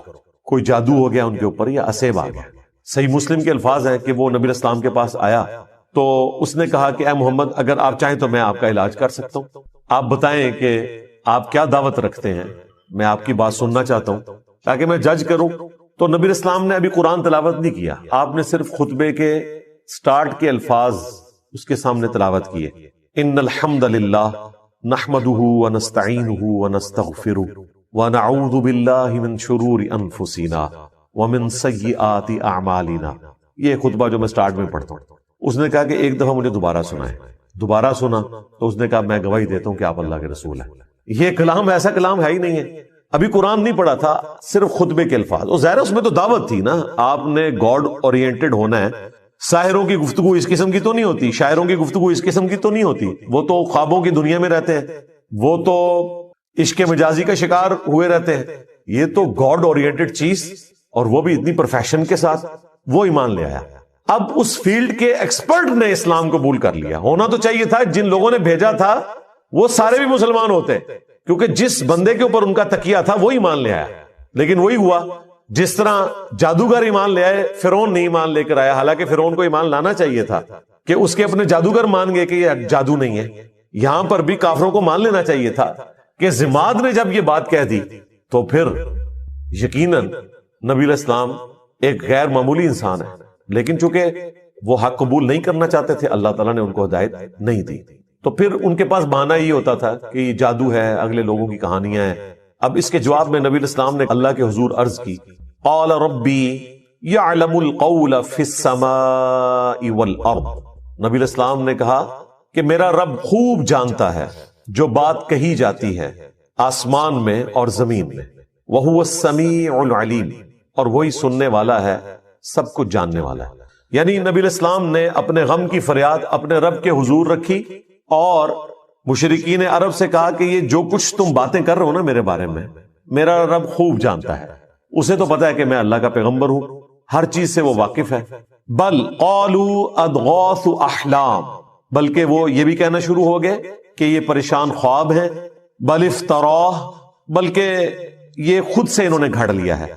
C: کوئی جادو ہو گیا ان کے اوپر یا آسیب آ گیا. صحیح مسلم کے الفاظ ہیں کہ وہ نبی اسلام کے پاس آیا تو اس نے کہا کہ اے محمد اگر آپ چاہیں تو میں آپ کا علاج کر سکتا ہوں. آپ بتائیں کہ آپ کیا دعوت رکھتے ہیں، میں آپ کی بات سننا چاہتا ہوں تاکہ میں جج کروں. تو نبی اسلام نے ابھی قرآن تلاوت نہیں کیا، آپ نے صرف خطبے کے سٹارٹ کے الفاظ اس کے سامنے تلاوت کیے. ان الحمد للہ نحمده ونستعینه ونستغفره ونعوذ باللہ من شرور انفسنا ومن سیئات اعمالنا. یہ خطبہ جو میں سٹارٹ میں پڑھتا ہوں. اس نے کہا کہ ایک دفعہ مجھے دوبارہ سنائے. دوبارہ سنا تو اس نے کہا میں گواہی دیتا ہوں کہ آپ اللہ کے رسول ہیں. یہ کلام ایسا کلام ہے ہی نہیں ہے. ابھی قرآن نہیں پڑھا تھا، صرف خطبے کے الفاظ. اور ظاہر اس میں تو دعوت تھی نا، آپ نے گاڈ اورینٹڈ ہونا ہے. ساحروں کی گفتگو اس قسم کی تو نہیں ہوتی، شاعروں کی گفتگو اس قسم کی تو نہیں ہوتی. وہ تو خوابوں کی دنیا میں رہتے ہیں، وہ تو عشق مجازی کا شکار ہوئے رہتے ہیں. یہ تو گاڈ اورینٹڈ چیز، اور وہ بھی اتنی پرفیکشن کے ساتھ وہ ایمان لے آیا. اب اس فیلڈ کے ایکسپرٹ نے اسلام قبول کر لیا. ہونا تو چاہیے تھا جن لوگوں نے بھیجا تھا وہ سارے بھی مسلمان ہوتے، کیونکہ جس بندے کے اوپر ان کا تکیہ تھا وہ ایمان لے آیا. لیکن وہی ہوا جس طرح جادوگر ایمان لے آئے، فرعون نہیں ایمان لے کر آیا. حالانکہ فرعون کو ایمان لانا چاہیے تھا کہ اس کے اپنے جادوگر مان گئے کہ یہ جادو نہیں ہے. یہاں پر بھی کافروں کو مان لینا چاہیے تھا کہ زماد نے جب یہ بات کہہ دی تو پھر یقیناً نبی علیہ السلام ایک غیر معمولی انسان ہے. لیکن چونکہ وہ حق قبول نہیں کرنا چاہتے تھے، اللہ تعالیٰ نے ان کو ہدایت نہیں دی. تو پھر ان کے پاس بہانہ یہ ہوتا تھا کہ یہ جادو ہے، اگلے لوگوں کی کہانیاں ہیں. اب اس کے جواب میں نبی علیہ السلام نے اللہ کے حضور عرض کی، قال ربی یعلم القول فی السماء والارض. نبی علیہ السلام نے کہا کہ میرا رب خوب جانتا ہے جو بات کہی جاتی ہے آسمان میں اور زمین میں. وہو السمیع العلیم، اور وہی سننے والا ہے، سب کچھ جاننے والا ہے. یعنی نبی علیہ السلام نے اپنے غم کی فریاد اپنے رب کے حضور رکھی اور مشرکین عرب سے کہا کہ یہ جو کچھ تم باتیں کر رہے ہو نا میرے بارے میں، میرا رب خوب جانتا ہے. اسے تو پتا ہے کہ میں اللہ کا پیغمبر ہوں، ہر چیز سے وہ واقف ہے. بل قالوا اضغاث احلام، بلکہ وہ یہ بھی کہنا شروع ہو گئے کہ یہ پریشان خواب ہیں. بل افتراہ، بلکہ یہ خود سے انہوں نے گھڑ لیا ہے.